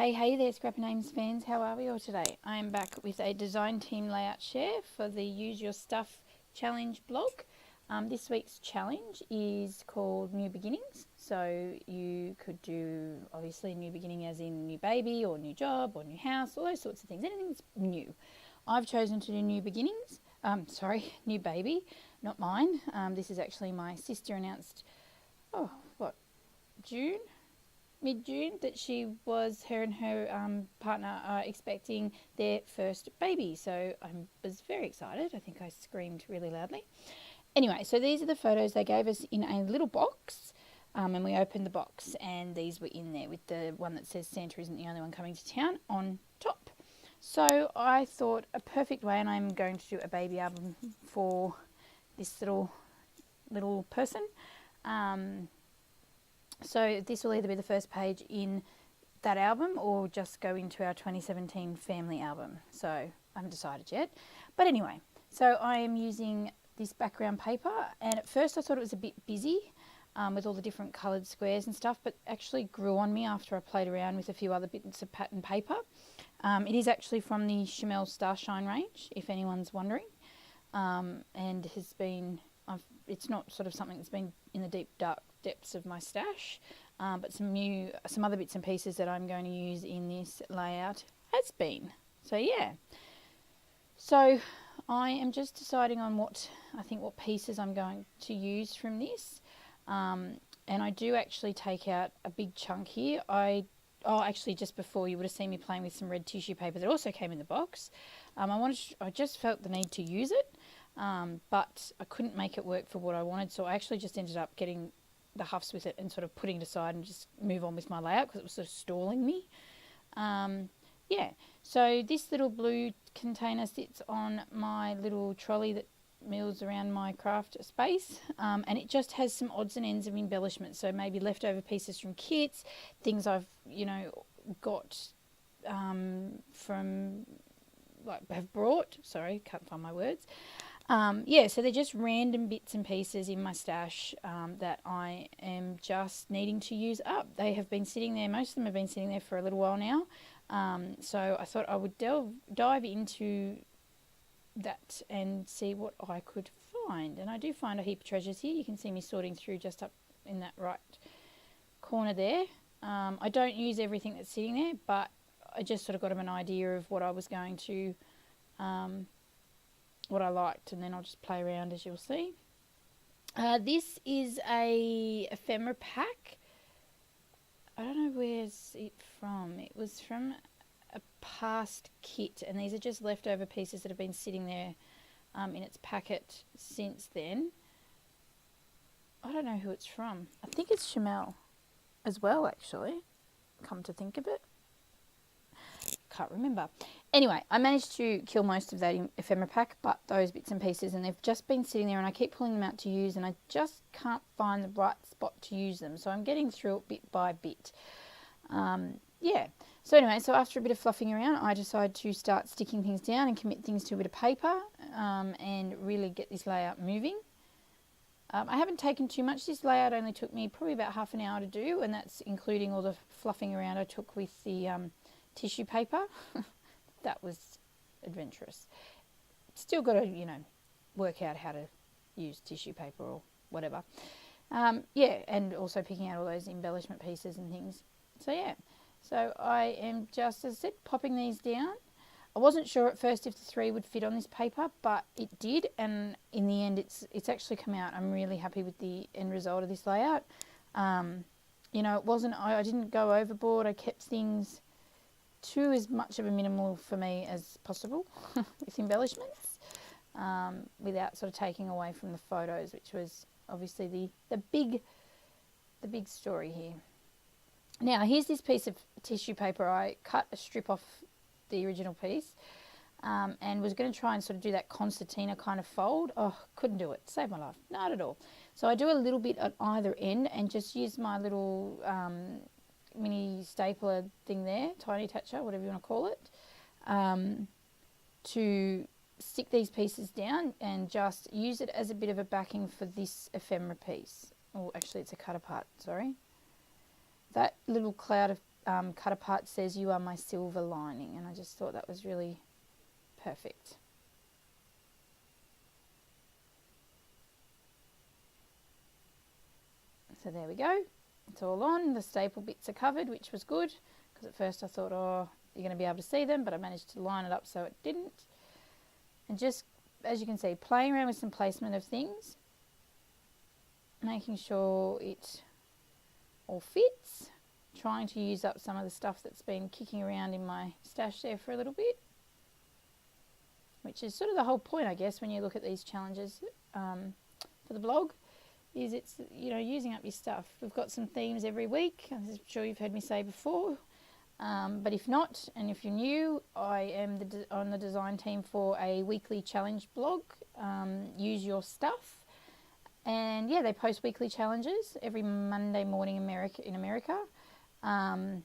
Hey there, Scrappy Names fans. How are we all today? I am back with a design team layout share for the Use Your Stuff challenge blog. This week's challenge is called New Beginnings. So you could do obviously new beginning as in new baby or new job or new house, all those sorts of things. Anything that's new. I've chosen to do new beginnings. New baby, not mine. This is actually my sister announced, June? Mid-June, that her and her partner are expecting their first baby. So I was very excited. I think I screamed really loudly. Anyway, so these are the photos they gave us in a little box, and we opened the box and these were in there with the one that says Santa isn't the only one coming to town on top. So I thought a perfect way, and I'm going to do a baby album for this little person. So this will either be the first page in that album or just go into our 2017 family album. So I haven't decided yet. But anyway, so I am using this background paper, and at first I thought it was a bit busy with all the different coloured squares and stuff, but actually grew on me after I played around with a few other bits of pattern paper. It is actually from the Chamel Starshine range, if anyone's wondering, and has been, it's not sort of something that's been in the deep dark depths of my stash, but some other bits and pieces that I'm going to use in this layout has been. So yeah, so I am just deciding on what pieces I'm going to use from this, and I do actually take out a big chunk here. Actually, just before, you would have seen me playing with some red tissue paper that also came in the box. I just felt the need to use it, but I couldn't make it work for what I wanted, so I actually just ended up getting the huffs with it and sort of putting it aside and just move on with my layout because it was sort of stalling me. So this little blue container sits on my little trolley that mills around my craft space, and it just has some odds and ends of embellishment, so maybe leftover pieces from kits, things I've got from have brought, sorry, can't find my words. So they're just random bits and pieces in my stash that I am just needing to use up. They have been sitting there, most of them have been sitting there for a little while now. So I thought I would dive into that and see what I could find. And I do find a heap of treasures here. You can see me sorting through just up in that right corner there. I don't use everything that's sitting there, but I just sort of got an idea of what I was going to... what I liked, and then I'll just play around, as you'll see. This is a ephemera pack. I don't know where's it from. It was from a past kit, and these are just leftover pieces that have been sitting there in its packet since then. I don't know who it's from. I think it's Chamel as well, actually, come to think of it. Can't remember. Anyway, I managed to kill most of that ephemera pack, but those bits and pieces, and they've just been sitting there, and I keep pulling them out to use, and I just can't find the right spot to use them. So I'm getting through it bit by bit. So anyway, so after a bit of fluffing around, I decided to start sticking things down and commit things to a bit of paper, and really get this layout moving. I haven't taken too much. This layout only took me probably about half an hour to do, and that's including all the fluffing around I took with the tissue paper. That was adventurous. Still got to, work out how to use tissue paper or whatever. And also picking out all those embellishment pieces and things. So yeah, so I am just, as I said, popping these down. I wasn't sure at first if the 3 would fit on this paper, but it did, and in the end it's actually come out. I'm really happy with the end result of this layout. It wasn't, I didn't go overboard. I kept things to as much of a minimal for me as possible with embellishments, without sort of taking away from the photos, which was obviously the big story here. Now here's this piece of tissue paper. I cut a strip off the original piece, and was going to try and sort of do that concertina kind of fold. Oh, couldn't do it. Saved my life. Not at all. So I do a little bit at either end and just use my little mini stapler thing there, tiny attacher, whatever you want to call it, to stick these pieces down and just use it as a bit of a backing for this ephemera piece. Oh, actually it's a cut apart, sorry. That little cloud of cut apart says, "You are my silver lining," and I just thought that was really perfect. So there we go. It's all on. The staple bits are covered, which was good, because at first I thought, oh, you're going to be able to see them, but I managed to line it up so it didn't. And just, as you can see, playing around with some placement of things, making sure it all fits, trying to use up some of the stuff that's been kicking around in my stash there for a little bit, which is sort of the whole point, I guess, when you look at these challenges for the blog, is it's, you know, using up your stuff. We've got some themes every week, as I'm sure you've heard me say before, but if not, and if you're new, I am on the design team for a weekly challenge blog, Use Your Stuff. And yeah, they post weekly challenges every Monday morning in America. And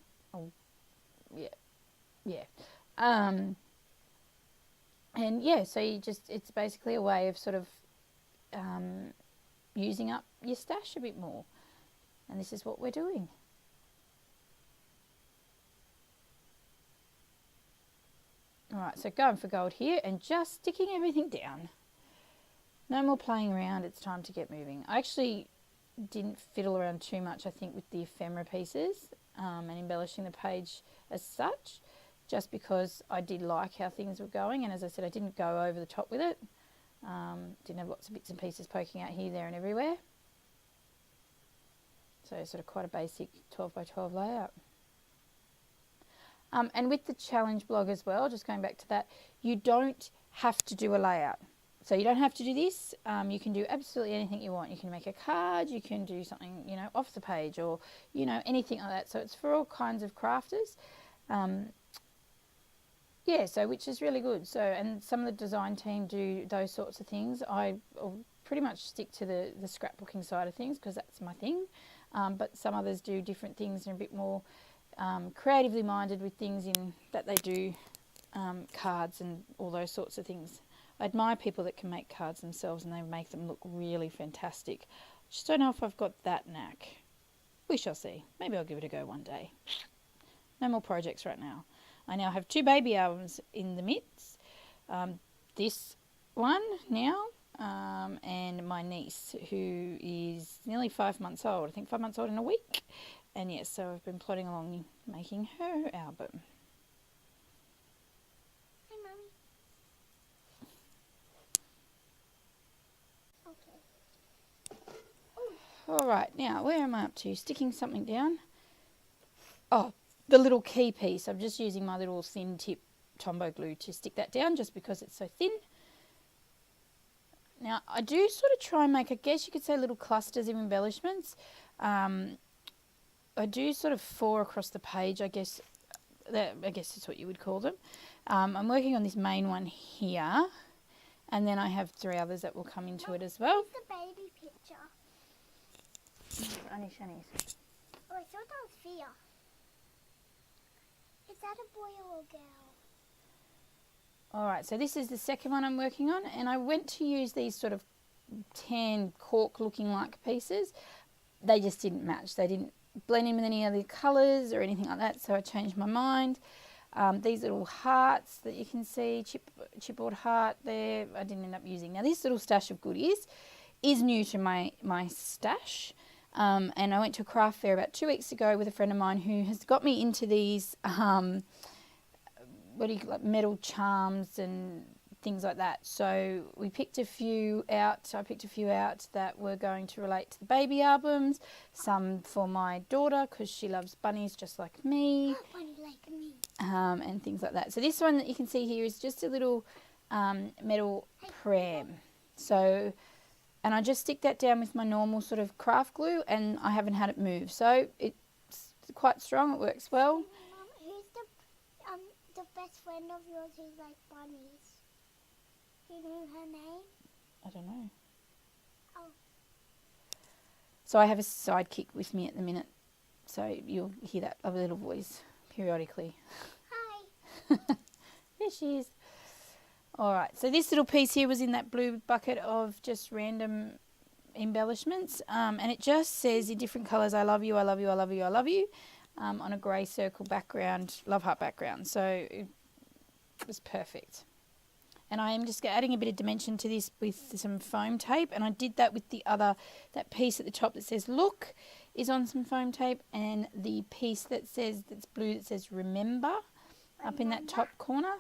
yeah, so it's basically a way of sort of using up your stash a bit more. And this is what we're doing. All right, so going for gold here and just sticking everything down. No more playing around, it's time to get moving. I actually didn't fiddle around too much, I think, with the ephemera pieces and embellishing the page as such, just because I did like how things were going, and as I said, I didn't go over the top with it. Didn't have lots of bits and pieces poking out here, there and everywhere. So sort of quite a basic 12 by 12 layout. And with the challenge blog as well, just going back to that, you don't have to do a layout. So you don't have to do this. You can do absolutely anything you want. You can make a card, you can do something, you know, off the page, or, you know, anything like that. So it's for all kinds of crafters. Yeah, so which is really good. So, and some of the design team do those sorts of things. I pretty much stick to the scrapbooking side of things because that's my thing. But some others do different things and are a bit more creatively minded with things in that they do cards and all those sorts of things. I admire people that can make cards themselves and they make them look really fantastic. Just don't know if I've got that knack. We shall see. Maybe I'll give it a go one day. No more projects right now. I now have 2 baby albums in the midst. This one now and my niece, who is nearly 5 months old. I think 5 months old in a week. And yes, so I've been plodding along making her album. All right, now where am I up to? Sticking something down. Oh, the little key piece. I'm just using my little thin tip Tombow glue to stick that down just because it's so thin. Now, I do sort of try and make, I guess you could say, little clusters of embellishments. I do sort of 4 across the page, I guess that's what you would call them. I'm working on this main one here, and then I have 3 others that will come into it as well. Where's the baby picture? Only Shani's. Oh, I thought that was Fia. Is that a boy or a girl? Alright, so this is the second one I'm working on, and I went to use these sort of tan cork looking like pieces. They just didn't match. They didn't blend in with any other colours or anything like that, so I changed my mind. These little hearts that you can see, chipboard heart there, I didn't end up using. Now this little stash of goodies is new to my stash. And I went to a craft fair about 2 weeks ago with a friend of mine who has got me into these metal charms and things like that. So we picked a few out. I picked a few out that were going to relate to the baby albums. Some for my daughter because she loves bunnies just like me. Bunny like me. And things like that. So this one that you can see here is just a little metal pram. So, and I just stick that down with my normal sort of craft glue, and I haven't had it move. So it's quite strong. It works well. Mom, who's the best friend of yours who's like bunnies? Do you know her name? I don't know. Oh. So I have a sidekick with me at the minute. So you'll hear that lovely little voice periodically. Hi. There she is. Alright, so this little piece here was in that blue bucket of just random embellishments. And it just says in different colours, I love you, I love you, I love you, I love you. on a grey circle background, love heart background. So it was perfect. And I am just adding a bit of dimension to this with some foam tape, and I did that with that piece at the top that says look is on some foam tape, and the piece that's blue that says remember up in that top corner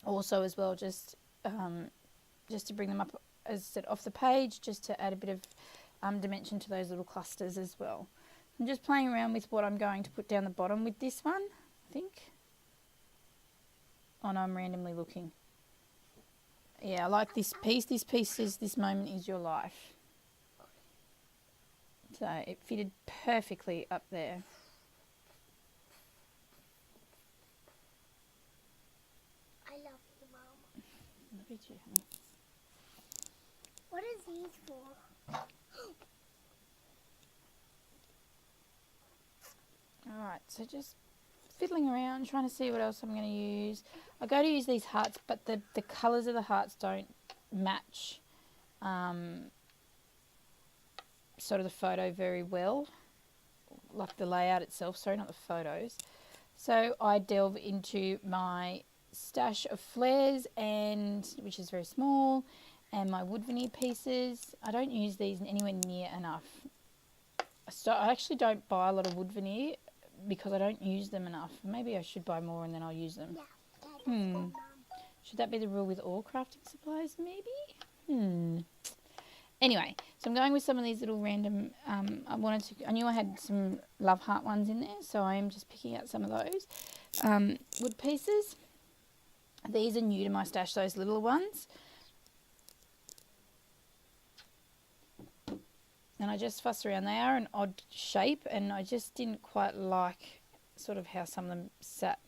also as well, just to bring them up, as I said, off the page, just to add a bit of dimension to those little clusters as well. I'm just playing around with what I'm going to put down the bottom with this one, I think. Oh no, I'm randomly looking. Yeah, I like this piece. This piece says this moment is your life. So it fitted perfectly up there. I love you, Mum. Love you too, honey. What is these for? Alright, so just fiddling around, trying to see what else I'm going to use. I go to use these hearts, but the colours of the hearts don't match sort of the photo very well, like the layout itself, sorry, not the photos. So I delve into my stash of flares, which is very small, and my wood veneer pieces. I don't use these anywhere near enough. I actually don't buy a lot of wood veneer because I don't use them enough. Maybe I should buy more and then I'll use them. Yeah. Should that be the rule with all crafting supplies, maybe? Anyway, so I'm going with some of these little random, I knew I had some love heart ones in there, so I am just picking out some of those wood pieces. These are new to my stash, those little ones. And I just fuss around. They are an odd shape, and I just didn't quite like sort of how some of them sat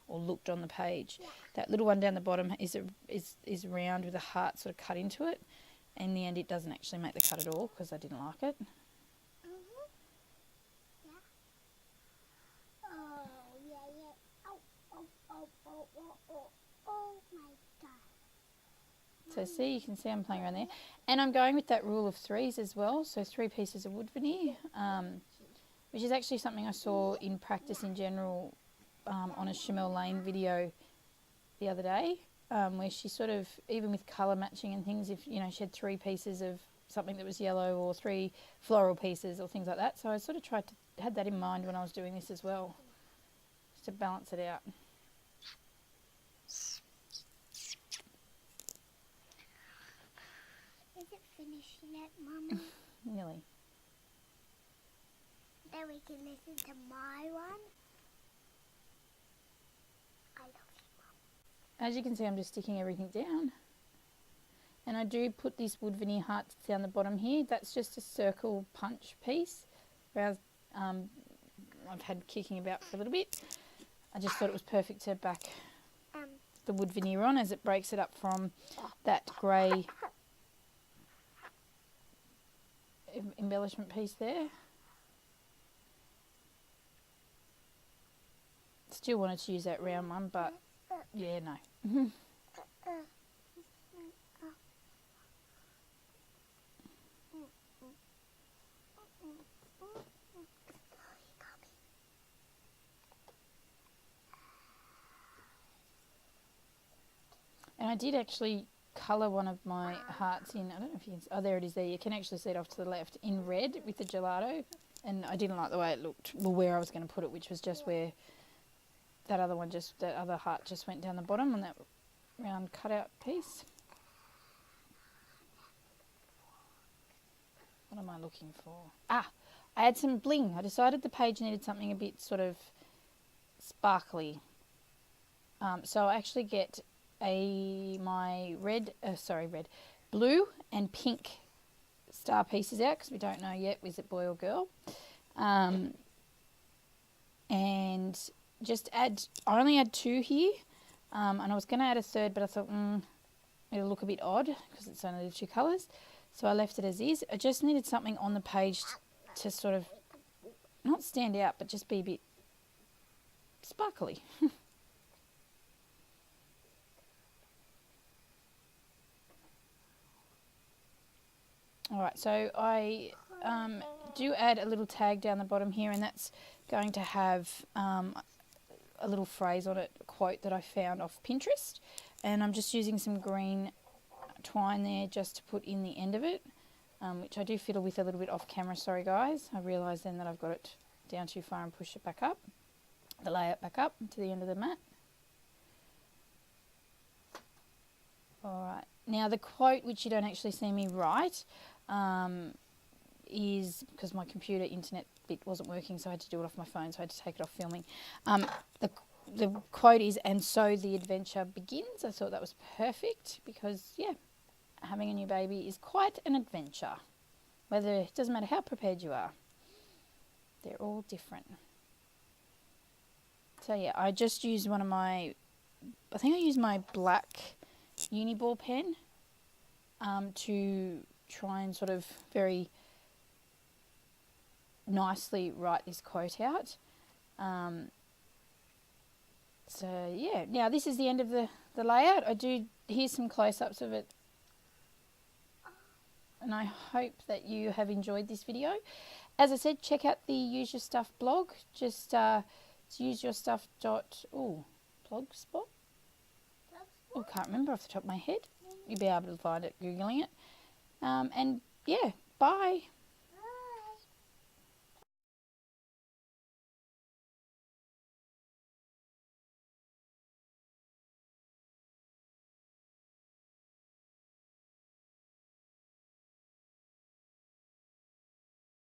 or looked on the page. Yeah. That little one down the bottom is round with a heart sort of cut into it. In the end, it doesn't actually make the cut at all because I didn't like it. Yeah. Oh, yeah. Oh my God. So see, you can see I'm playing around there. And I'm going with that rule of threes as well. So 3 pieces of wood veneer, which is actually something I saw in practice in general on a Shamel Lane video the other day, where she sort of, even with colour matching and things, if, she had 3 pieces of something that was yellow or 3 floral pieces or things like that. So I sort of had that in mind when I was doing this as well, just to balance it out. Is it finished yet, Mama? Nearly. Then we can listen to my one. I love you, Mom. As you can see, I'm just sticking everything down. And I do put this wood veneer heart down the bottom here. That's just a circle punch piece. I've had kicking about for a little bit. I just thought it was perfect to back the wood veneer on, as it breaks it up from that grey embellishment piece there. Still wanted to use that round one, but yeah, no. And I did actually colour one of my hearts in, I don't know if you can, oh there it is there, you can actually see it off to the left, in red with the gelato, and I didn't like the way it looked, well, where I was going to put it, which was just where that other heart just went down the bottom on that round cutout piece. What am I looking for? I had some bling. I decided the page needed something a bit sort of sparkly. So I actually get my blue and pink star pieces out, because we don't know yet, is it boy or girl. And just I only had 2 here, and I was going to add a third, but I thought it'll look a bit odd because it's only the 2 colours. So I left it as is. I just needed something on the page to sort of not stand out, but just be a bit sparkly. Alright, so I do add a little tag down the bottom here, and that's going to have a little phrase on it, a quote that I found off Pinterest, and I'm just using some green twine there just to put in the end of it, which I do fiddle with a little bit off camera, sorry guys. I realise then that I've got it down too far and push it back up, the layout back up to the end of the mat. Alright, now the quote, which you don't actually see me write, is because my computer internet bit wasn't working, so I had to do it off my phone, so I had to take it off filming. The quote is, "And so the adventure begins." I thought that was perfect because, yeah, having a new baby is quite an adventure. Whether, it doesn't matter how prepared you are. They're all different. So yeah, I just used one of my, I think I used my black uni ball pen to try and sort of very nicely write this quote out. So yeah, now this is the end of the layout. Here's some close-ups of it, and I hope that you have enjoyed this video. As I said, check out the Use Your Stuff blog. Just it's useyourstuff.blogspot. Oh, can't remember off the top of my head. You'll be able to find it googling it. And yeah, bye.